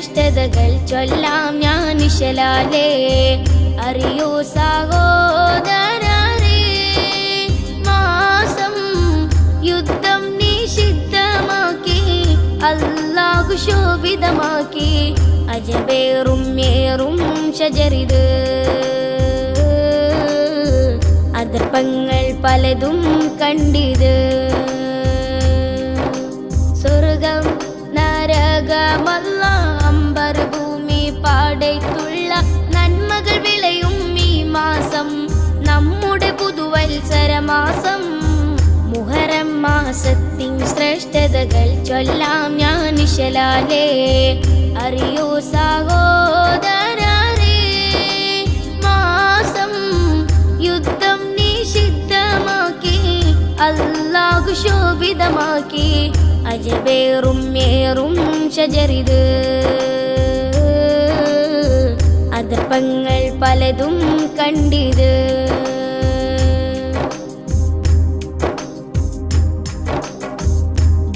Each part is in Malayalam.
ശ്രേഷ്ഠതകൾ ചൊല്ലാം ഞാൻ നിശലാലേ. അറിയൂ സഹോദരരേ, മാസം യുദ്ധം നിഷിദ്ധമാക്കി അല്ലാഹു ശോഭിതമാക്കി. അജബേറും ഏറും ഷജറിത്, അതർപ്പങ്ങൾ പലതും കണ്ടിത്. സ്വർഗം നരകമല്ല അമ്പർ ഭൂമി പാടത്തുള്ള നന്മകൾ വിളയും ഈ മാസം, നമ്മുടെ പുതുവത്സരമാസം. മുഹറം മാസത്തിൻ ശ്രേഷ്ഠതകൾ ചൊല്ലാം ഞാൻ നിശലാലേ. അറിയൂ സഹോദരരേ, മാസം യുദ്ധം നിഷിദ്ധമാക്കി അല്ലാഹു ശോഭിതമാക്കി. അജബേറും ഏറും ഷജറിത്, അതർപ്പങ്ങൾ പലതും കണ്ടിത്.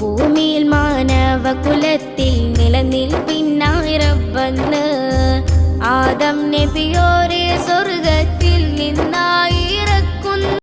ഭൂമിയിൽ മാനവകുലത്തിൽ നിലനിൽപ്പിനായി റബ്ബന്ന് ആദം നബിയോരെ സ്വർഗത്തിൽ നിന്നായി